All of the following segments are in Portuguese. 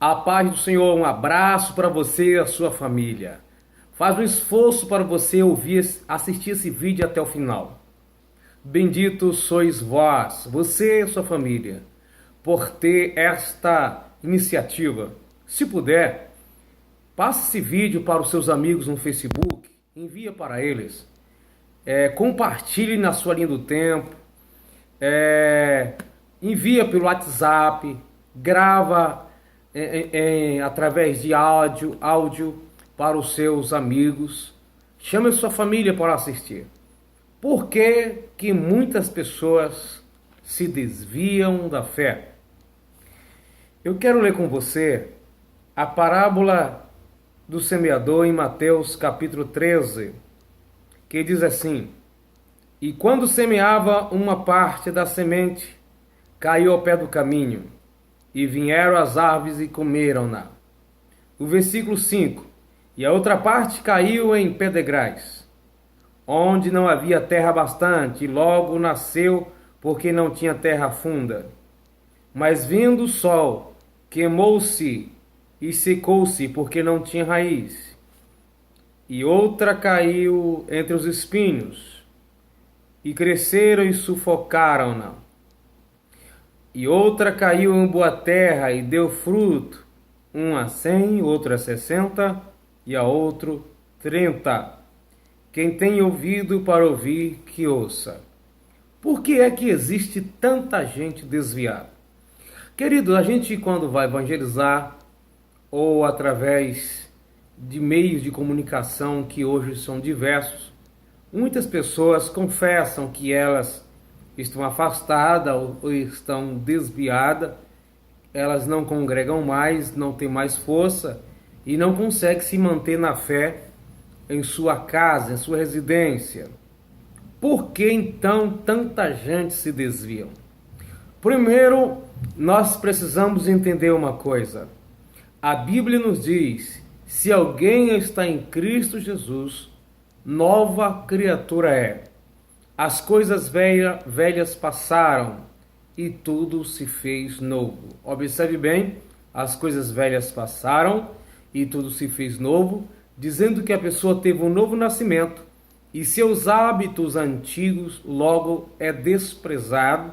A paz do Senhor, um abraço para você e a sua família. Faz um esforço para você assistir esse vídeo até o final. Bendito sois vós, você e sua família, por ter esta iniciativa. Se puder, passe esse vídeo para os seus amigos no Facebook, envia para eles. Compartilhe na sua linha do tempo, envia pelo WhatsApp, grava através de áudio para os seus amigos. Chame a sua família para assistir. Por que muitas pessoas se desviam da fé? Eu quero ler com você a parábola do semeador em Mateus capítulo 13, que diz assim: E quando semeava, uma parte da semente caiu ao pé do caminho, e vieram as aves e comeram-na. O versículo 5: E a outra parte caiu em pedregais, onde não havia terra bastante, e logo nasceu, porque não tinha terra funda. Mas vindo o sol, queimou-se e secou-se, porque não tinha raiz. E outra caiu entre os espinhos, e cresceram e sufocaram-na. E outra caiu em boa terra e deu fruto, um a 100, outro a 60 e a outro 30. Quem tem ouvido para ouvir, que ouça. Por que é que existe tanta gente desviada? Querido, a gente quando vai evangelizar, ou através de meios de comunicação que hoje são diversos, muitas pessoas confessam que elas estão afastadas ou estão desviadas, elas não congregam mais, não têm mais força e não conseguem se manter na fé em sua casa, em sua residência. Por que então tanta gente se desvia? Primeiro, nós precisamos entender uma coisa. A Bíblia nos diz: se alguém está em Cristo Jesus, nova criatura é. As coisas velhas passaram e tudo se fez novo. Observe bem, as coisas velhas passaram e tudo se fez novo, dizendo que a pessoa teve um novo nascimento e seus hábitos antigos logo é desprezado,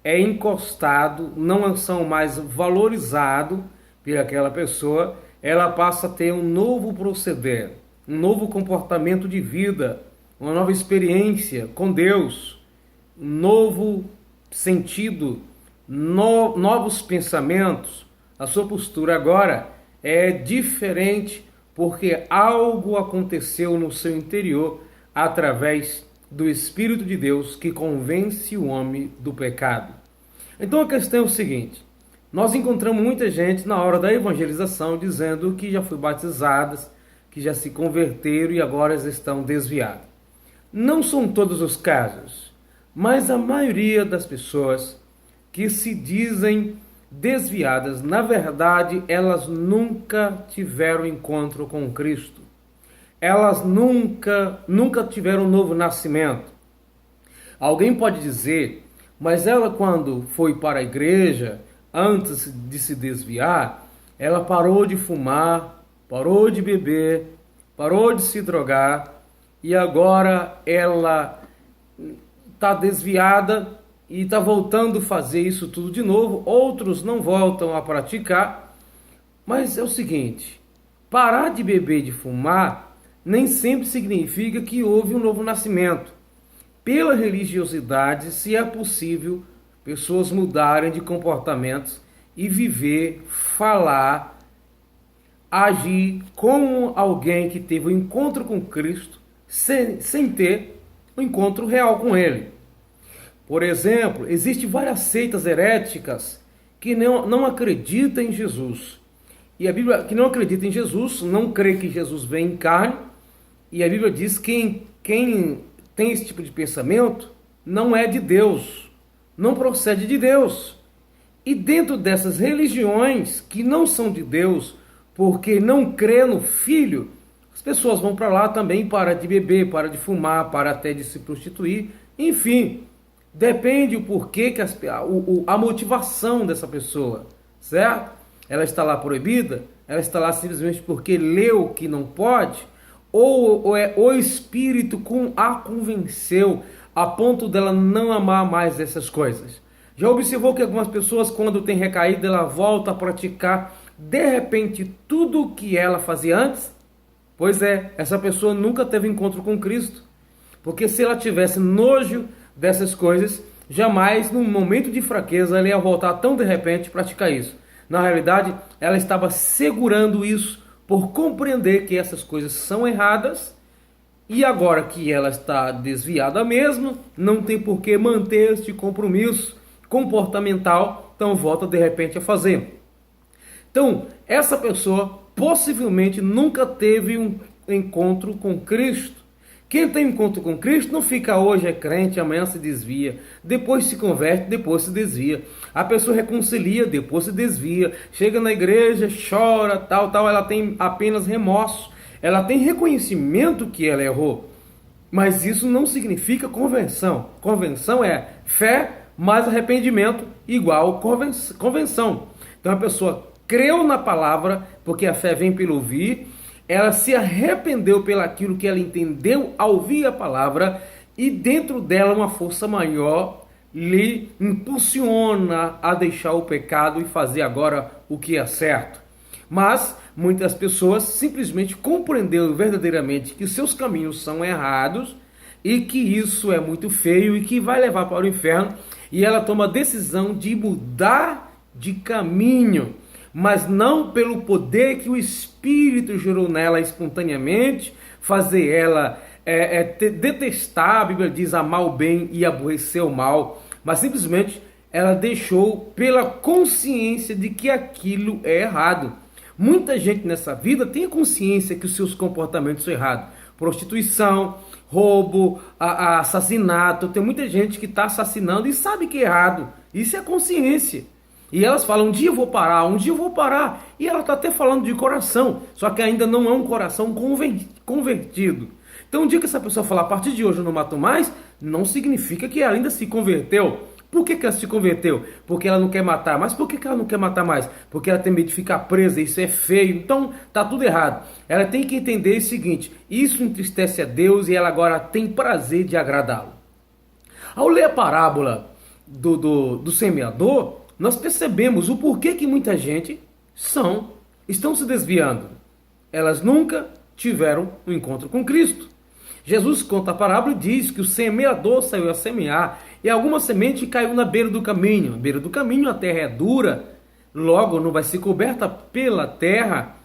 é encostado, não são mais valorizados por aquela pessoa. Ela passa a ter um novo proceder, um novo comportamento de vida, uma nova experiência com Deus, um novo sentido, novos pensamentos. A sua postura agora é diferente porque algo aconteceu no seu interior através do Espírito de Deus que convence o homem do pecado. Então a questão é o seguinte: nós encontramos muita gente na hora da evangelização dizendo que já foi batizadas, que já se converteram e agora estão desviadas. Não são todos os casos, mas a maioria das pessoas que se dizem desviadas, na verdade, elas nunca tiveram encontro com Cristo. Elas nunca tiveram um novo nascimento. Alguém pode dizer, mas ela quando foi para a igreja, antes de se desviar, ela parou de fumar, parou de beber, parou de se drogar, e agora ela está desviada e está voltando a fazer isso tudo de novo. Outros não voltam a praticar, mas é o seguinte: parar de beber e de fumar nem sempre significa que houve um novo nascimento. Pela religiosidade, se é possível pessoas mudarem de comportamentos e viver, falar, agir como alguém que teve um encontro com Cristo sem ter um encontro real com Ele. Por exemplo, existem várias seitas heréticas que não acreditam em Jesus. E a Bíblia que não acredita em Jesus, não crê que Jesus vem em carne. E a Bíblia diz que quem tem esse tipo de pensamento não é de Deus, não procede de Deus. E dentro dessas religiões que não são de Deus, porque não crê no Filho, as pessoas vão para lá também para de beber, para de fumar, para até de se prostituir. Enfim, depende o porquê, a motivação dessa pessoa, certo? ela está lá proibida? Ela está lá simplesmente porque leu que não pode? Ou é o Espírito a convenceu a ponto dela não amar mais essas coisas? Já observou que algumas pessoas, quando tem recaída, ela volta a praticar de repente tudo o que ela fazia antes? Pois é, essa pessoa nunca teve encontro com Cristo. Porque se ela tivesse nojo dessas coisas, jamais, num momento de fraqueza, ela ia voltar tão de repente a praticar isso. Na realidade, ela estava segurando isso por compreender que essas coisas são erradas, e agora que ela está desviada mesmo, não tem por que manter este compromisso comportamental, então volta de repente a fazer. Então, essa pessoa possivelmente nunca teve um encontro com Cristo. Quem tem encontro com Cristo não fica hoje é crente, amanhã se desvia, depois se converte, depois se desvia. A pessoa reconcilia, depois se desvia, chega na igreja, chora, tal, ela tem apenas remorso, ela tem reconhecimento que ela errou. Mas isso não significa conversão. Conversão é fé mais arrependimento igual convenção. Então a pessoa creu na palavra, porque a fé vem pelo ouvir, ela se arrependeu pelaquilo que ela entendeu ao ouvir a palavra, e dentro dela uma força maior lhe impulsiona a deixar o pecado e fazer agora o que é certo. Mas muitas pessoas simplesmente compreenderam verdadeiramente que seus caminhos são errados e que isso é muito feio e que vai levar para o inferno, e ela toma a decisão de mudar de caminho, mas não pelo poder que o Espírito gerou nela espontaneamente, fazer ela detestar, a Bíblia diz, amar o bem e aborrecer o mal, mas simplesmente ela deixou pela consciência de que aquilo é errado. Muita gente nessa vida tem a consciência que os seus comportamentos são errados. Prostituição, roubo, assassinato. Tem muita gente que está assassinando e sabe que é errado. Isso é consciência. E elas falam, um dia eu vou parar, um dia eu vou parar. E ela está até falando de coração, só que ainda não é um coração convertido. Então um dia que essa pessoa falar, a partir de hoje eu não mato mais, não significa que ela ainda se converteu. Por que ela se converteu? Porque ela não quer matar. Mas por que ela não quer matar mais? Porque ela tem medo de ficar presa, isso é feio. Então tá tudo errado. Ela tem que entender o seguinte, isso entristece a Deus e ela agora tem prazer de agradá-lo. Ao ler a parábola do semeador, nós percebemos o porquê que muita gente estão se desviando. Elas nunca tiveram um encontro com Cristo. Jesus conta a parábola e diz que o semeador saiu a semear e alguma semente caiu na beira do caminho. Na beira do caminho a terra é dura, logo não vai ser coberta pela terra.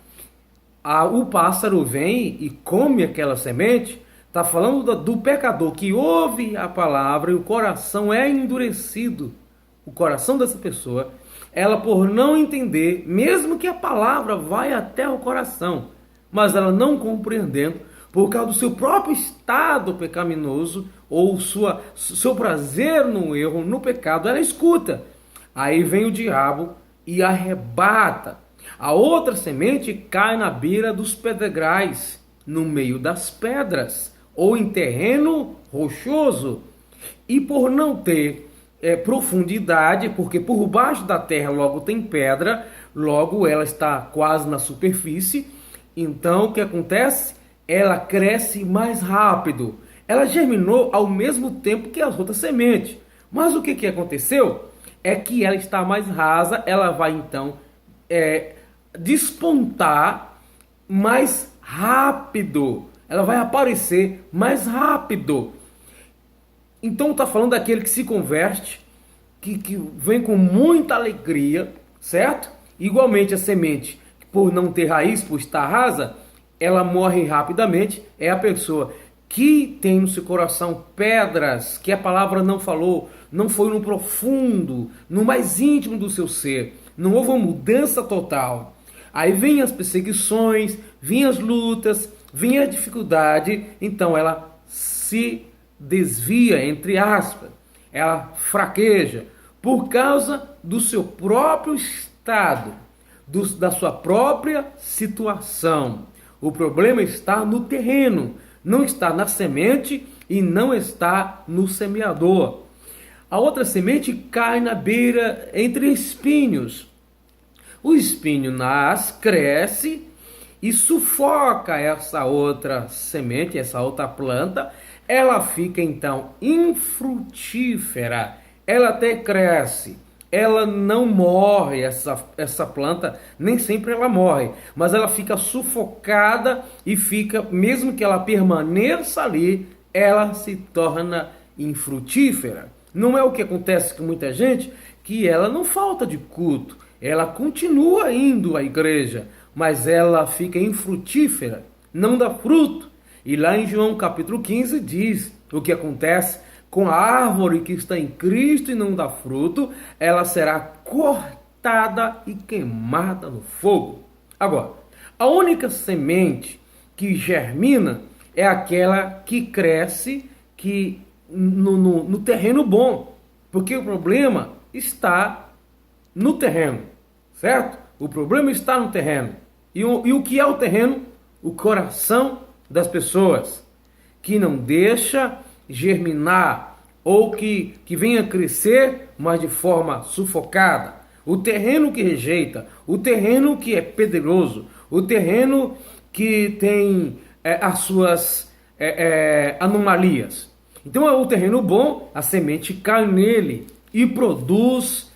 O pássaro vem e come aquela semente. Está falando do pecador que ouve a palavra e o coração é endurecido. O coração dessa pessoa, ela por não entender, mesmo que a palavra vai até o coração, mas ela não compreendendo, por causa do seu próprio estado pecaminoso, ou seu prazer no erro, no pecado, ela escuta. Aí vem o diabo e arrebata. A outra semente cai na beira dos pedregais, no meio das pedras, ou em terreno rochoso. E por não ter profundidade, porque por baixo da terra logo tem pedra, logo ela está quase na superfície. Então o que acontece? Ela cresce mais rápido. Ela germinou ao mesmo tempo que as outras sementes. Mas o que aconteceu? É que ela está mais rasa, ela vai então despontar mais rápido. Ela vai aparecer mais rápido. Então está falando daquele que se converte, que vem com muita alegria, certo? Igualmente a semente, por não ter raiz, por estar rasa, ela morre rapidamente. É a pessoa que tem no seu coração pedras, que a palavra não falou, não foi no profundo, no mais íntimo do seu ser, não houve uma mudança total. Aí vem as perseguições, vem as lutas, vem a dificuldade, então ela se desvia, entre aspas, ela fraqueja por causa do seu próprio estado, da sua própria situação. O problema está no terreno, não está na semente e não está no semeador. A outra semente cai na beira entre espinhos. O espinho nasce, cresce e sufoca essa outra semente, essa outra planta. Ela fica então infrutífera. Ela até cresce. Ela não morre, essa planta, nem sempre ela morre, mas ela fica sufocada e fica, mesmo que ela permaneça ali, ela se torna infrutífera. Não é o que acontece com muita gente, que ela não falta de culto, ela continua indo à igreja, mas ela fica infrutífera, não dá fruto. E lá em João capítulo 15 diz o que acontece com a árvore que está em Cristo e não dá fruto, ela será cortada e queimada no fogo. Agora, a única semente que germina é aquela que cresce no terreno bom, porque o problema está no terreno, certo? O problema está no terreno. E o que é o terreno? O coração das pessoas, que não deixa germinar ou que venha crescer, mas de forma sufocada. O terreno que rejeita, o terreno que é pedregoso, o terreno que tem as suas anomalias. Então é o terreno bom, a semente cai nele e produz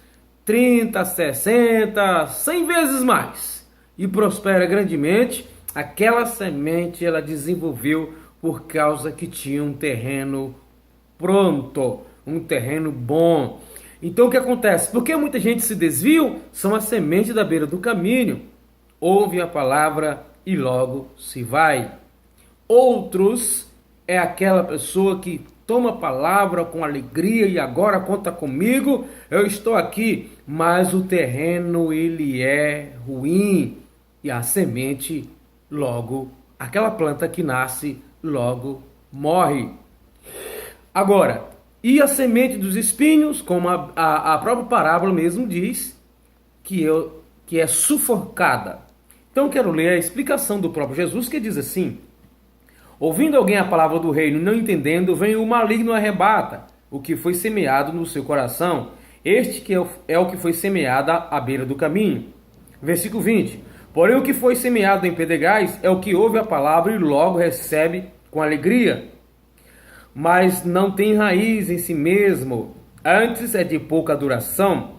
30, 60, 100 vezes mais. E prospera grandemente. Aquela semente ela desenvolveu por causa que tinha um terreno pronto, um terreno bom. Então o que acontece? Porque muita gente se desvia, são as sementes da beira do caminho. Ouve a palavra e logo se vai. Outros é aquela pessoa que toma a palavra com alegria e agora conta comigo, eu estou aqui, mas o terreno ele é ruim e a semente logo, aquela planta que nasce logo morre. Agora, e a semente dos espinhos, como a própria parábola mesmo diz, que é sufocada. Então quero ler a explicação do próprio Jesus, que diz assim: ouvindo alguém a palavra do reino e não entendendo, vem o maligno e arrebata o que foi semeado no seu coração. Este que é o que foi semeado à beira do caminho. Versículo 20. Porém o que foi semeado em pedregais é o que ouve a palavra e logo recebe com alegria, mas não tem raiz em si mesmo, antes é de pouca duração.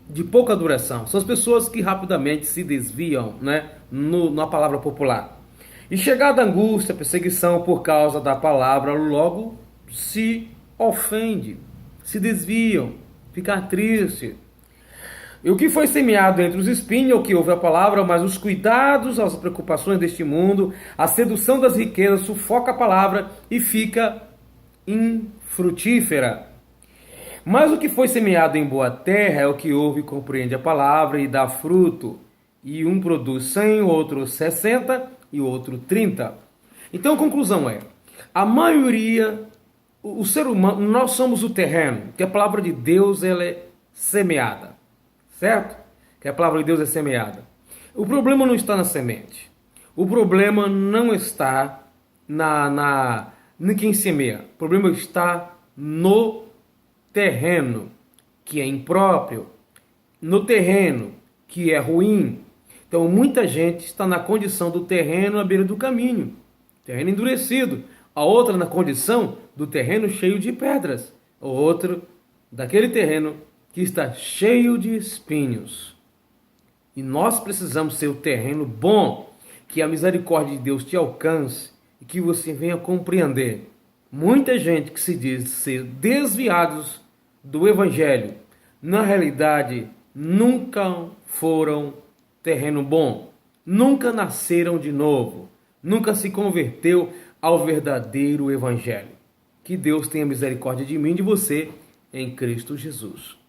De pouca duração. São as pessoas que rapidamente se desviam, né, na palavra popular. E chegada a angústia, perseguição por causa da palavra, logo se ofende, se desviam, fica triste. E o que foi semeado entre os espinhos é o que ouve a palavra, mas os cuidados, as preocupações deste mundo, a sedução das riquezas sufoca a palavra e fica infrutífera. Mas o que foi semeado em boa terra é o que ouve e compreende a palavra e dá fruto. E um produz 100, o outro 60 e o outro 30. Então a conclusão é, a maioria, o ser humano, nós somos o terreno, que a palavra de Deus ela é semeada. Certo? Que a palavra de Deus é semeada. O problema não está na semente. O problema não está em quem semeia. O problema está no terreno, que é impróprio. No terreno, que é ruim. Então muita gente está na condição do terreno à beira do caminho. Terreno endurecido. A outra na condição do terreno cheio de pedras. A outra daquele terreno que está cheio de espinhos. E nós precisamos ser o terreno bom, que a misericórdia de Deus te alcance e que você venha compreender. Muita gente que se diz ser desviados do Evangelho, na realidade, nunca foram terreno bom, nunca nasceram de novo, nunca se converteu ao verdadeiro Evangelho. Que Deus tenha misericórdia de mim e de você, em Cristo Jesus.